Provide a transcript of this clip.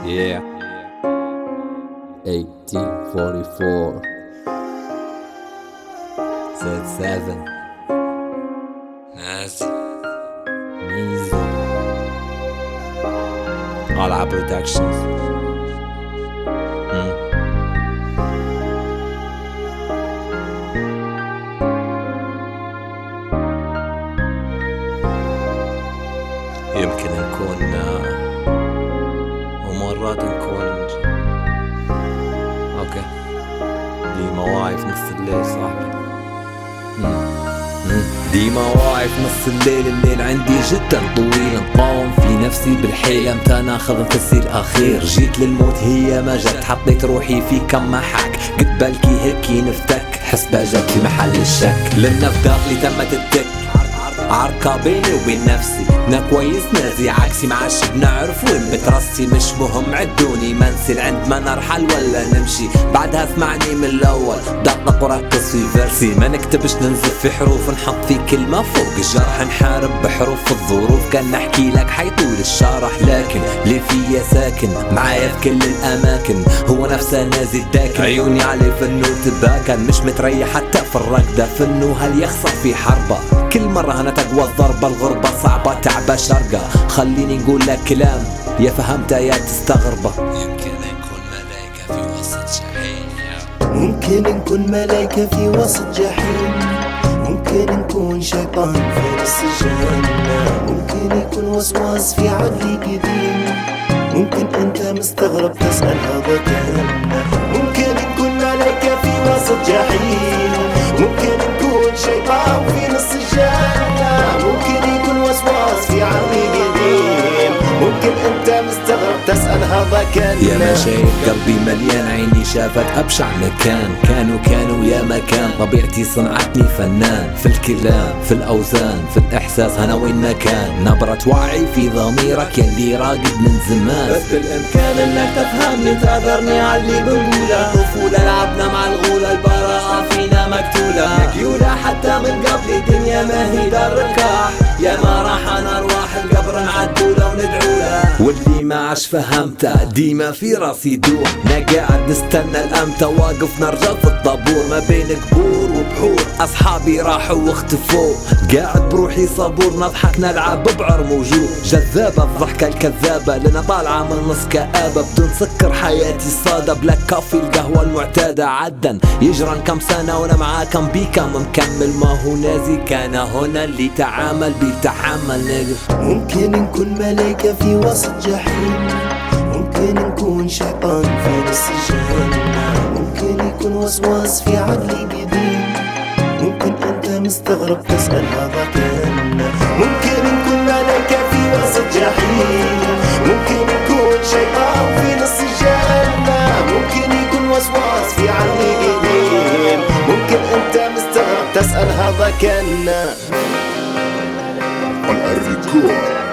Yeah. 1844 Z7 نازي ميزو قلعة برودكشنز. يمكن نكون ومرات نكون اوكي ديما واعي في نص الليل صاحبي. ديما واعي في نص الليل، الليل عندي جدا طويل، نقاوم في نفسي بالحيلة متى ناخذ نفسي الاخير. جيت للموت هي ما جت، حطيت روحي في كم محك، قد بالكي هيكي نفتك، حسبة جت في محل الشك، لأن في داخلي تمت التك عركة بيني وبين نفسي. نا كويس نازي عكسي، معاش بنعرف وين بترسي، مش مهم عدوني منسي عند ما نرحل ولا نمشي. بعدها اسمعني من الاول، دقق وركز في فيرسي، ما نكتبش ننزف في حروف، نحط في كلمة فوق الجرح، نحارب بحروف الظروف، كان نحكي لك حيطول الشرح، لكن ليه فيا ساكن معايا في كل الاماكن، هو نفسه نازي الداكن، عيوني عليه فنو تباكن، مش متريح حتى في الركضة، فنو هل يخسر في حربة، كل مرة أنا تقوى الضربة، الغربة صعبة تعبة شرقة، خليني نقول لك كلام يا فهمتها يا تستغربه. يمكن نكون ملايكة في وسط جحيم، ممكن نكون ملايكة في وسط جحيم، ممكن نكون شيطان في نص جهنم، ممكن يكون وسواس في عقلي قديم، ممكن انت مستغرب تسأل هذا كهنا. ممكن نكون ملايكة في وسط جحيم، ممكن نكون شيطان في نص الجنة، ممكن يكون وسواس في عقلي قديم، ممكن انت مستغرب تسأل هذا كان. يا ما شايف قلبي مليان، عيني شافت أبشع مكان، كانوا يا مكان، طبيعتي صنعتني فنان، في الكلام في الأوزان في الإحساس أنا وين ما كان، نبرة وعي في ضميرك يلي راقد من زمان، بس بالإمكان انك تفهمني تعذرني على اللي بنقوله، طفولة لعبنا مع الغولة، البراءة فينا مكتولة حتى من قبل الدنيا ما هي دار ركاح، يا ما راح انا ارواح القبر نعدوله وندعوله، واللي ما عاش فهمته ديما في راسي دور، نا قاعد نستنى الامتى، واقف نرجع في الطابور ما بين قبور وبحور، اصحابي راحوا واختفوا، قاعد بروحي صبور، نضحك نلعب بعر موجود، جذابة الضحكة الكذابة لنا طالعة من نص كآبة، بدون سكر حياتي صادة، بلاك كافي القهوة المعتادة، عدن يجرن كم سنة وانا معاه كم بيكم مكمل، ما هو نازي كان هنا اللي تعامل بيتحمل نقف. ممكن نكون ملايكة في وسط جحيم، ممكن نكون شيطان في نص جهنم، ممكن يكون وسواس في عقلي قديم، ممكن انت مستغرب تسأل هذا كان. ممكن نكون ملايكة في وسط جحيم، ممكن نكون شيطان في نص جهنم، ممكن يكون وسواس في عقلي قديم، ممكن انت مستغرب تسأل هذا كان. on a record.